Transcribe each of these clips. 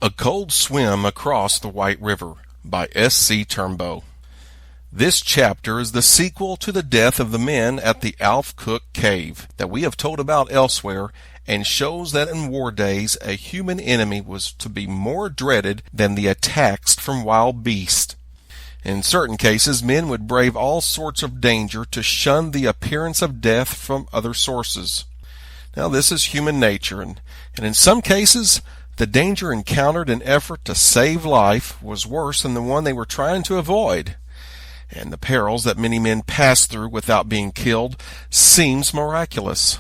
A Cold Swim Across the White River by S.C. Turnbo. This chapter is the sequel to the death of the men at the Alf Cook Cave that we have told about elsewhere, and shows that in war days a human enemy was to be more dreaded than the attacks from wild beasts. In certain cases, men would brave all sorts of danger to shun the appearance of death from other sources. Now, this is human nature, and in some cases, the danger encountered in effort to save life was worse than the one they were trying to avoid. And the perils that many men pass through without being killed seems miraculous.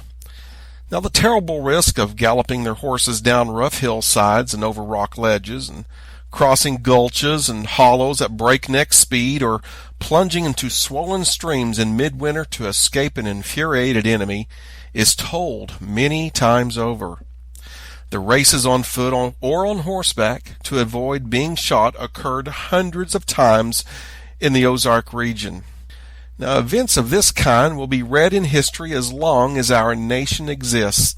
Now, the terrible risk of galloping their horses down rough hillsides and over rock ledges, and crossing gulches and hollows at breakneck speed, or plunging into swollen streams in midwinter to escape an infuriated enemy, is told many times over. The races on foot or on horseback to avoid being shot occurred hundreds of times in the Ozark region. Now, events of this kind will be read in history as long as our nation exists.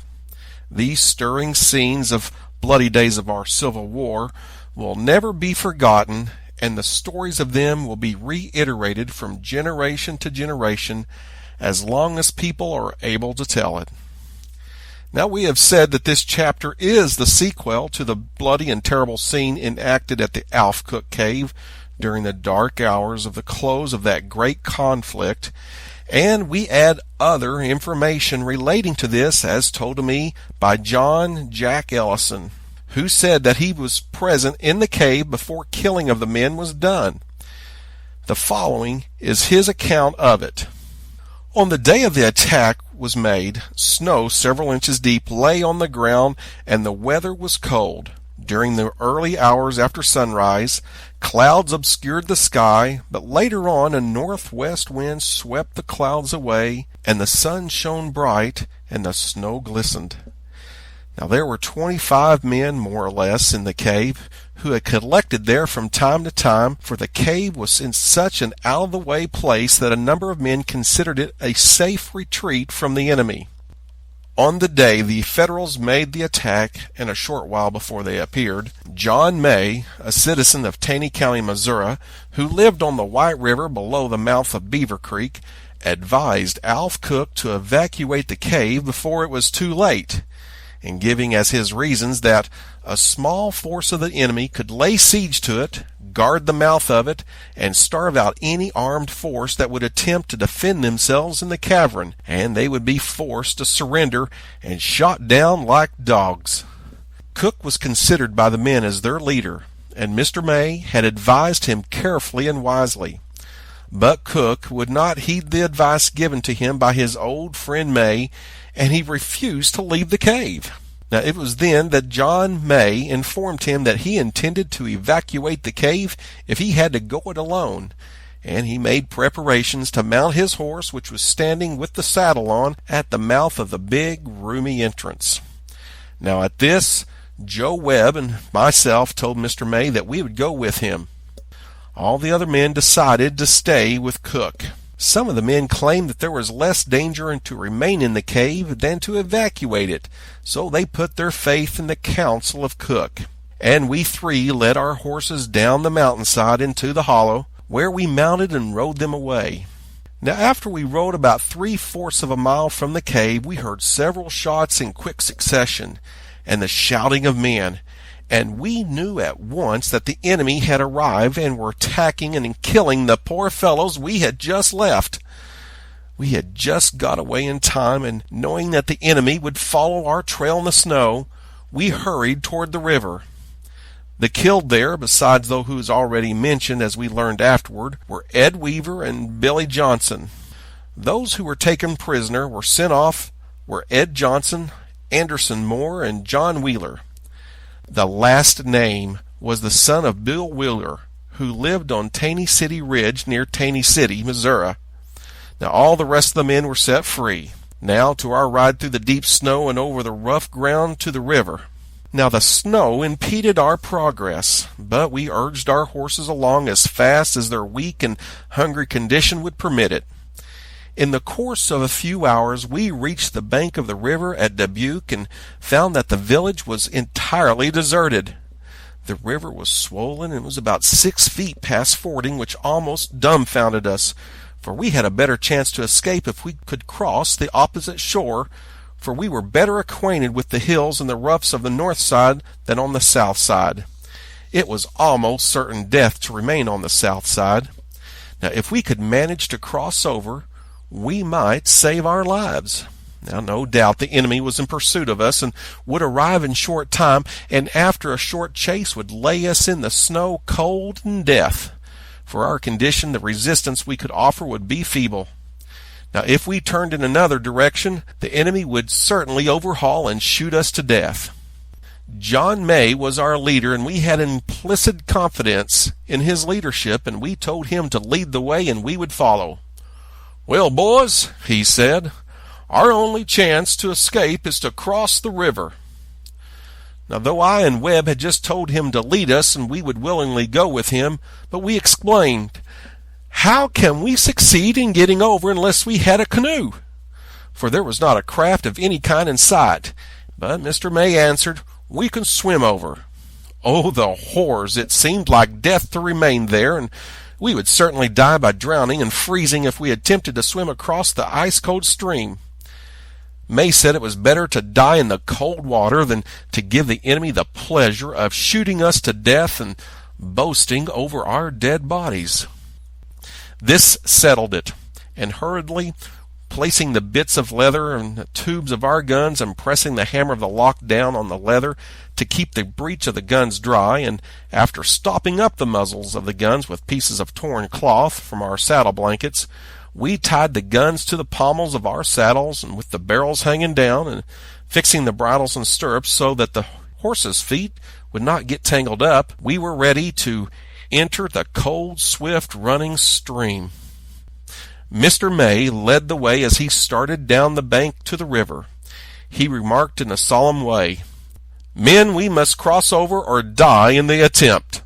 These stirring scenes of bloody days of our Civil War will never be forgotten, and the stories of them will be reiterated from generation to generation as long as people are able to tell it. Now, we have said that this chapter is the sequel to the bloody and terrible scene enacted at the Alf Cook Cave during the dark hours of the close of that great conflict, and we add other information relating to this as told to me by John Jack Ellison, who said that he was present in the cave before killing of the men was done. The following is his account of it. On the day of the attack was made, snow several inches deep lay on the ground, and the weather was cold. During the early hours after sunrise, clouds obscured the sky, but later on a northwest wind swept the clouds away, and the sun shone bright, and the snow glistened. Now, there were 25 men, more or less, in the cave, who had collected there from time to time, for the cave was in such an out-of-the-way place that a number of men considered it a safe retreat from the enemy. On the day the Federals made the attack, and a short while before they appeared, John May, a citizen of Taney County, Missouri, who lived on the White River below the mouth of Beaver Creek, advised Alf Cook to evacuate the cave before it was too late, and giving as his reasons that a small force of the enemy could lay siege to it, guard the mouth of it, and starve out any armed force that would attempt to defend themselves in the cavern, and they would be forced to surrender and shot down like dogs. Cook was considered by the men as their leader, and Mr. May had advised him carefully and wisely. But Cook would not heed the advice given to him by his old friend May, and he refused to leave the cave. Now, it was then that John May informed him that he intended to evacuate the cave if he had to go it alone, and he made preparations to mount his horse, which was standing with the saddle on at the mouth of the big, roomy entrance. Now, at this, Joe Webb and myself told Mr. May that we would go with him. All the other men decided to stay with Cook. Some of the men claimed that there was less danger to remain in the cave than to evacuate it, so they put their faith in the counsel of Cook. And we three led our horses down the mountainside into the hollow, where we mounted and rode them away. Now, after we rode about 3/4 of a mile from the cave, we heard several shots in quick succession, and the shouting of men, and we knew at once that the enemy had arrived and were attacking and killing the poor fellows we had just left. We had just got away in time, and knowing that the enemy would follow our trail in the snow, we hurried toward the river. The killed there, besides those who was already mentioned as we learned afterward, were Ed Weaver and Billy Johnson. Those who were taken prisoner were sent off were Ed Johnson, Anderson Moore, and John Wheeler. The last name was the son of Bill Wheeler, who lived on Taney City Ridge near Taney City, Missouri. Now, all the rest of the men were set free. Now, to our ride through the deep snow and over the rough ground to the river. Now, the snow impeded our progress, but we urged our horses along as fast as their weak and hungry condition would permit it. In the course of a few hours, we reached the bank of the river at Dubuque and found that the village was entirely deserted. The river was swollen and was about 6 feet past fording, which almost dumbfounded us, for we had a better chance to escape if we could cross the opposite shore, for we were better acquainted with the hills and the roughs of the north side than on the south side. It was almost certain death to remain on the south side. Now, if we could manage to cross over, we might save our lives. Now, no doubt the enemy was in pursuit of us and would arrive in short time, and after a short chase would lay us in the snow cold and death. For our condition, the resistance we could offer would be feeble. Now, if we turned in another direction, the enemy would certainly overhaul and shoot us to death. John May was our leader, and we had implicit confidence in his leadership, and we told him to lead the way and we would follow. "Well, boys," he said, "our only chance to escape is to cross the river." Now, though I and Webb had just told him to lead us and we would willingly go with him, but we exclaimed, "How can we succeed in getting over unless we had a canoe?" For there was not a craft of any kind in sight. But Mr. May answered, "We can swim over." Oh, the horrors! It seemed like death to remain there, and we would certainly die by drowning and freezing if we attempted to swim across the ice-cold stream. May said it was better to die in the cold water than to give the enemy the pleasure of shooting us to death and boasting over our dead bodies. This settled it, and hurriedly placing the bits of leather and the tubes of our guns and pressing the hammer of the lock down on the leather to keep the breech of the guns dry, and after stopping up the muzzles of the guns with pieces of torn cloth from our saddle blankets, we tied the guns to the pommels of our saddles and with the barrels hanging down, and fixing the bridles and stirrups so that the horses' feet would not get tangled up, we were ready to enter the cold, swift running stream. Mr. May led the way as he started down the bank to the river. He remarked in a solemn way, "Men, we must cross over or die in the attempt."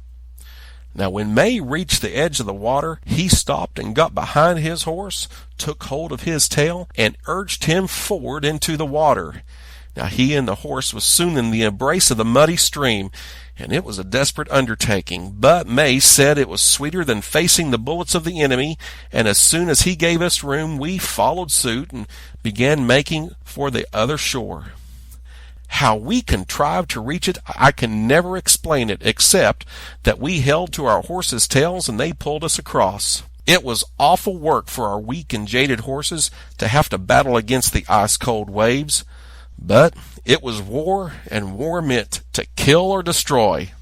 Now, when May reached the edge of the water, he stopped and got behind his horse, took hold of his tail, and urged him forward into the water. Now, he and the horse was soon in the embrace of the muddy stream, and it was a desperate undertaking. But May said it was sweeter than facing the bullets of the enemy, and as soon as he gave us room, we followed suit and began making for the other shore. How we contrived to reach it, I can never explain it, except that we held to our horses' tails and they pulled us across. It was awful work for our weak and jaded horses to have to battle against the ice-cold waves, but it was war, and war meant to kill or destroy.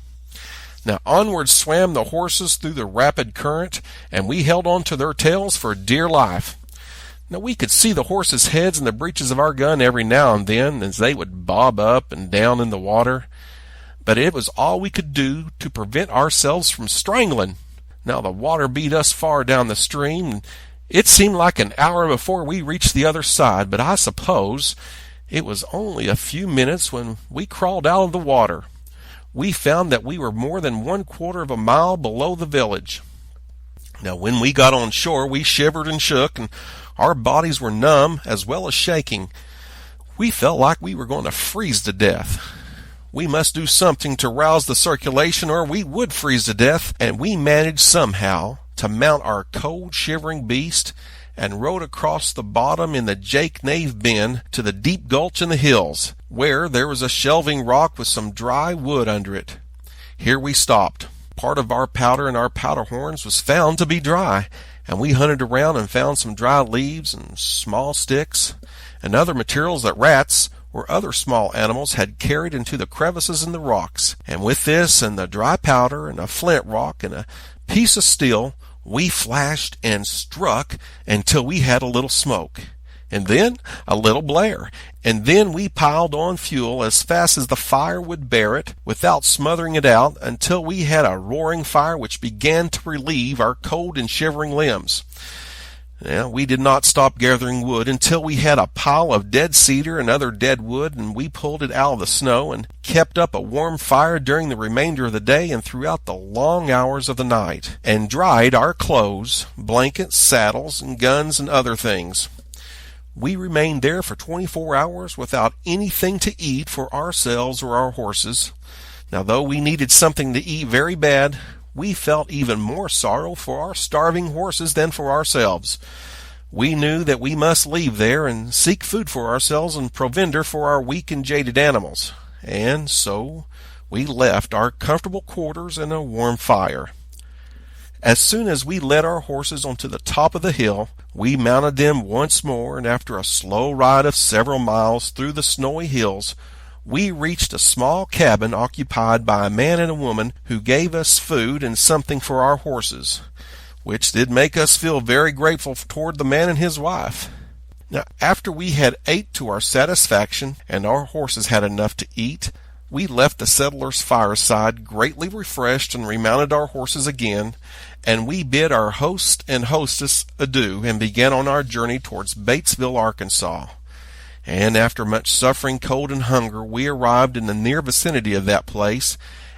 Now onward swam the horses through the rapid current, and we held on to their tails for dear life. Now we could see the horses' heads in the breeches of our gun every now and then as they would bob up and down in the water, but it was all we could do to prevent ourselves from strangling. Now the water beat us far down the stream, and it seemed like an hour before we reached the other side, but I suppose it was only a few minutes when we crawled out of the water. We found that we were more than 1/4 of a mile below the village. Now when we got on shore, we shivered and shook, and our bodies were numb as well as shaking. We felt like we were going to freeze to death. We must do something to rouse the circulation, or we would freeze to death, and we managed somehow to mount our cold, shivering beast and rode across the bottom in the Jake-Nave Bend to the deep gulch in the hills, where there was a shelving rock with some dry wood under it. Here we stopped. Part of our powder and our powder horns was found to be dry, and we hunted around and found some dry leaves and small sticks and other materials that rats or other small animals had carried into the crevices in the rocks. And with this and the dry powder and a flint rock and a piece of steel, we flashed and struck until we had a little smoke, and then a little blare, and then we piled on fuel as fast as the fire would bear it, without smothering it out, until we had a roaring fire which began to relieve our cold and shivering limbs. Now, we did not stop gathering wood until we had a pile of dead cedar and other dead wood, and we pulled it out of the snow and kept up a warm fire during the remainder of the day and throughout the long hours of the night, and dried our clothes, blankets, saddles, and guns and other things. We remained there for 24 hours without anything to eat for ourselves or our horses. Now, though we needed something to eat very bad, we felt even more sorrow for our starving horses than for ourselves. We knew that we must leave there and seek food for ourselves and provender for our weak and jaded animals. And so we left our comfortable quarters and a warm fire. As soon as we led our horses onto the top of the hill, we mounted them once more, and after a slow ride of several miles through the snowy hills, we reached a small cabin occupied by a man and a woman who gave us food and something for our horses, which did make us feel very grateful toward the man and his wife. Now, after we had ate to our satisfaction and our horses had enough to eat, we left the settlers' fireside greatly refreshed and remounted our horses again, and we bid our host and hostess adieu and began on our journey towards Batesville, Arkansas. And after much suffering, cold, and hunger, we arrived in the near vicinity of that place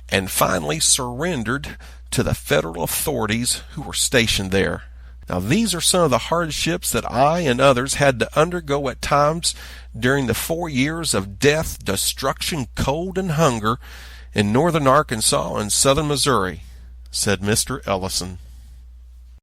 and finally surrendered to the federal authorities who were stationed there. Now, these are some of the hardships that I and others had to undergo at times during the 4 years of death, destruction, cold, and hunger in northern Arkansas and southern Missouri, said Mr. Ellison.